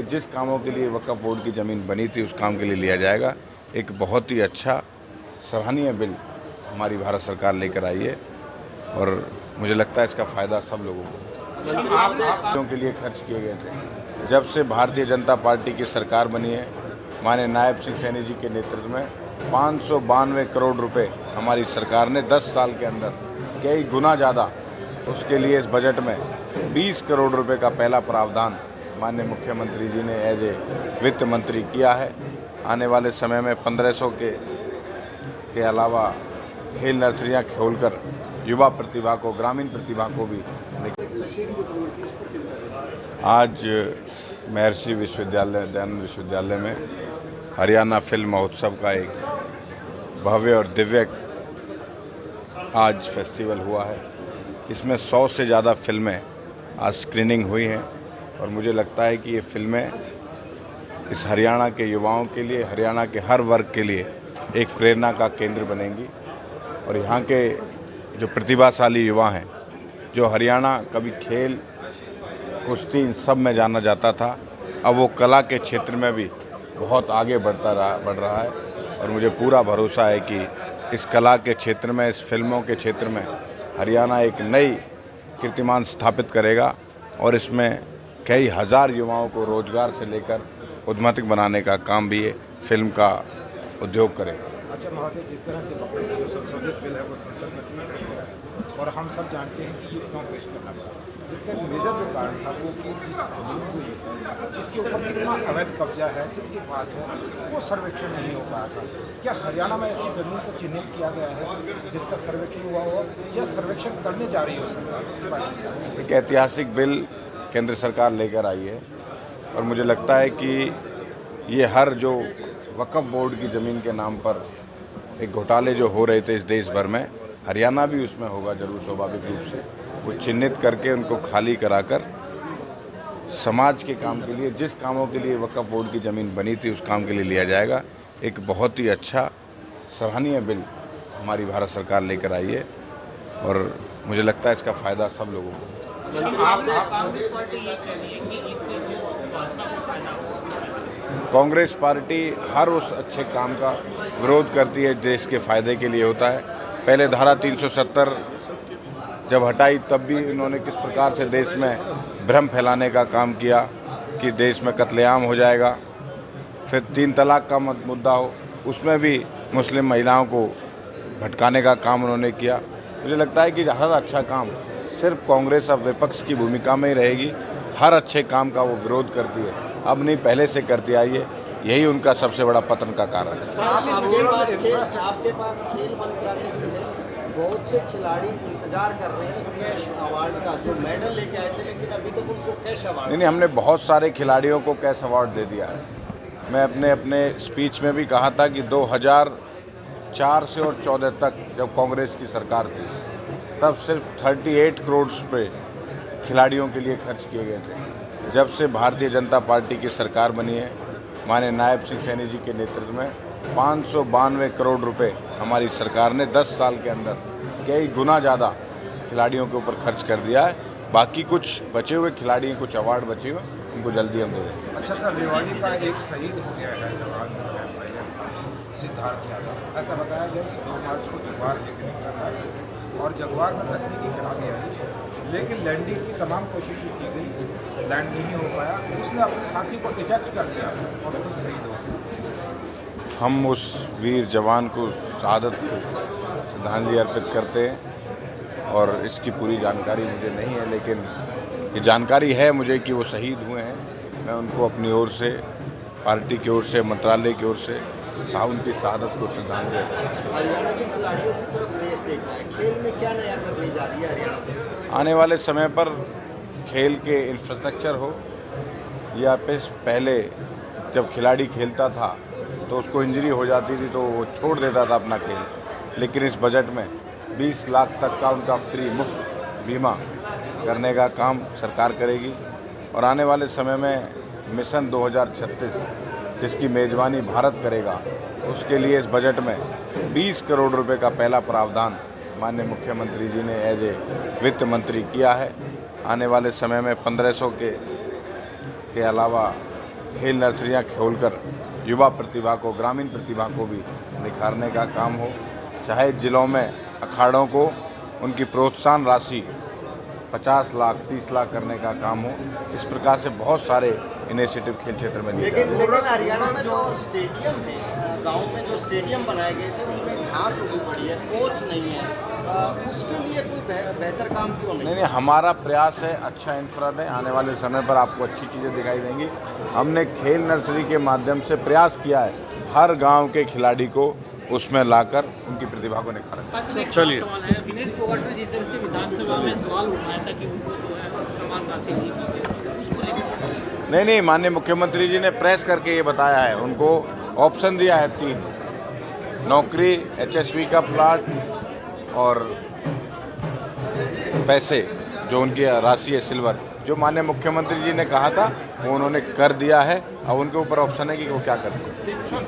जिस कामों के लिए वक्फ बोर्ड की ज़मीन बनी थी उस काम के लिए लिया जाएगा। एक बहुत ही अच्छा सराहनीय बिल हमारी भारत सरकार लेकर आई है और मुझे लगता है इसका फ़ायदा सब लोगों को के लिए खर्च किए गए थे। जब से भारतीय जनता पार्टी की सरकार बनी है, माननीय नायब सिंह सैनी जी के नेतृत्व में 592 करोड़ रुपए हमारी सरकार ने 10 साल के अंदर कई गुना ज़्यादा, उसके लिए इस बजट में 20 करोड़ रुपए का पहला प्रावधान माननीय मुख्यमंत्री जी ने एज ए वित्त मंत्री किया है। आने वाले समय में 1500 के अलावा खेल नर्सरियाँ खोलकर युवा प्रतिभा को, ग्रामीण प्रतिभा को भी। आज महर्षि विश्वविद्यालय, दयानंद विश्वविद्यालय में हरियाणा फिल्म महोत्सव का एक भव्य और दिव्य आज फेस्टिवल हुआ है। इसमें 100 से ज़्यादा फिल्में आज स्क्रीनिंग हुई हैं और मुझे लगता है कि ये फिल्में इस हरियाणा के युवाओं के लिए, हरियाणा के हर वर्ग के लिए एक प्रेरणा का केंद्र बनेंगी। और यहाँ के जो प्रतिभाशाली युवा हैं, जो हरियाणा कभी खेल, कुश्ती, इन सब में जाना जाता था, अब वो कला के क्षेत्र में भी बहुत आगे बढ़ रहा है। और मुझे पूरा भरोसा है कि इस कला के क्षेत्र में, इस फिल्मों के क्षेत्र में हरियाणा एक नई कीर्तिमान स्थापित करेगा और इसमें कई हज़ार युवाओं को रोजगार से लेकर उद्यमिक बनाने का काम भी ये फिल्म का उद्योग करेगा। अच्छा महोदय, जिस तरह से जो संशोधित बिल है वो संसद में पेश किया है और हम सब जानते हैं कि ये क्यों पेश करना पड़ा। इसका एक मेजर जो कारण था वो कि जिस जमीन को इसके ऊपर कितना अवैध कब्जा है, किसके पास है, वो सर्वेक्षण नहीं हो पाया था। क्या हरियाणा में ऐसी जमीन को चिन्हित किया गया है जिसका सर्वेक्षण हुआ हो या सर्वेक्षण करने जा रही हो सरकार, उसके बारे में क्या? एक ऐतिहासिक बिल केंद्र सरकार लेकर आई है और मुझे लगता है कि ये हर जो वक्फ बोर्ड की ज़मीन के नाम पर एक घोटाले जो हो रहे थे इस देश भर में, हरियाणा भी उसमें होगा जरूर, स्वाभाविक रूप से। वो चिन्हित करके उनको खाली कराकर समाज के काम के लिए, जिस कामों के लिए वक्फ बोर्ड की ज़मीन बनी थी उस काम के लिए लिया जाएगा। एक बहुत ही अच्छा सराहनीय बिल हमारी भारत सरकार लेकर आई है और मुझे लगता है इसका फ़ायदा सब लोगों को। कांग्रेस पार्टी हर उस अच्छे काम का विरोध करती है, देश के फायदे के लिए होता है। पहले धारा 370 जब हटाई तब भी इन्होंने किस प्रकार से देश में भ्रम फैलाने का काम किया कि देश में कत्लेआम हो जाएगा। फिर 3 तलाक का मुद्दा हो, उसमें भी मुस्लिम महिलाओं को भटकाने का काम उन्होंने किया। मुझे लगता है कि हर अच्छा काम सिर्फ कांग्रेस अब विपक्ष की भूमिका में ही रहेगी, हर अच्छे काम का वो विरोध करती है, अब नहीं पहले से करती आई है। यही उनका सबसे बड़ा पतन का कारण है। आपके पास खेल मंत्रालय भी है, बहुत से खिलाड़ी इंतजार कर रहे हैं कैश अवार्ड का, जो मेडल लेके आए थे लेकिन अभी तक उनको कैश अवार्ड नहीं, हमने बहुत सारे खिलाड़ियों को कैश अवार्ड दे दिया है। मैं अपने स्पीच में भी कहा था कि 2004 से और 14 तक जब कांग्रेस की सरकार थी तब सिर्फ 38 करोड़ रुपये खिलाड़ियों के लिए खर्च किए गए थे। जब से भारतीय जनता पार्टी की सरकार बनी है, माननीय नायब सिंह सैनी जी के नेतृत्व में 592 करोड़ रुपए हमारी सरकार ने 10 साल के अंदर कई गुना ज़्यादा खिलाड़ियों के ऊपर खर्च कर दिया है। बाकी कुछ बचे हुए खिलाड़ी, कुछ अवार्ड बचे हुए, उनको जल्दी हम दे देंगे। अच्छा सर, रेवाड़ी का एक शहीद हो गया है जवान जो है पायलट था, सिद्धार्थ यादव। ऐसा बताया गया कि 2 मार्च को जगवार लेकर निकला था और जगवार में तकनीकी खराबी आई, लेकिन लैंडिंग की तमाम कोशिशें की गई, लैंड नहीं हो पाया। उसने अपने साथी को इजेक्ट कर दिया और खुद शहीद हो गया। हम उस वीर जवान को शहादत को श्रद्धांजलि अर्पित करते हैं और इसकी पूरी जानकारी मुझे नहीं है, लेकिन ये जानकारी है मुझे कि वो शहीद हुए हैं। मैं उनको अपनी ओर से, पार्टी की ओर से, मंत्रालय की ओर से उनकी शहादत को श्रद्धांजलि। हरियाणा के खिलाड़ियों की तरफ देश देख रहा है, खेल में क्या नया करने जा रही है हरियाणा से? आने वाले समय पर खेल के इंफ्रास्ट्रक्चर हो या पहले जब खिलाड़ी खेलता था तो उसको इंजरी हो जाती थी तो वो छोड़ देता था अपना खेल, लेकिन इस बजट में 20 लाख तक का उनका फ्री मुफ्त बीमा करने का काम सरकार करेगी। और आने वाले समय में मिशन 2036 जिसकी मेज़बानी भारत करेगा, उसके लिए इस बजट में 20 करोड़ रुपए का पहला प्रावधान माननीय मुख्यमंत्री जी ने एज ए वित्त मंत्री किया है। आने वाले समय में 1500 के अलावा खेल नर्सरियाँ खोलकर युवा प्रतिभा को, ग्रामीण प्रतिभा को भी निखारने का काम हो, चाहे जिलों में अखाड़ों को उनकी प्रोत्साहन राशि 50 लाख 30 लाख करने का काम हो। इस प्रकार से बहुत सारे इनिशिएटिव खेल क्षेत्र में लिए जा रहे हैं। लेकिन हरियाणा में जो स्टेडियम है, गांव में जो स्टेडियम बनाए गए थे उनमें घास उगी पड़ी है, कोच नहीं है, उसके लिए कोई बेहतर काम क्यों नहीं? हमारा प्रयास है अच्छा इंफ्रा दें, आने वाले समय पर आपको अच्छी चीज़ें दिखाई देंगी। हमने खेल नर्सरी के माध्यम से प्रयास किया है हर गांव के खिलाड़ी को उसमें लाकर उनकी प्रतिभा को निखारें। चलिए, दिनेश फोगाट ने जिस तरह से विधानसभा में सवाल उठाया था कि उनको जो है समान राशि नहीं दी गई, उसको लेकर नहीं, माननीय मुख्यमंत्री जी ने प्रेस करके ये बताया है, उनको ऑप्शन दिया है 3 नौकरी, HSV का प्लाट और पैसे जो उनकी राशि है सिल्वर, जो माननीय मुख्यमंत्री जी ने कहा था वो उन्होंने कर दिया है। अब उनके ऊपर ऑप्शन है कि वो क्या करते हैं।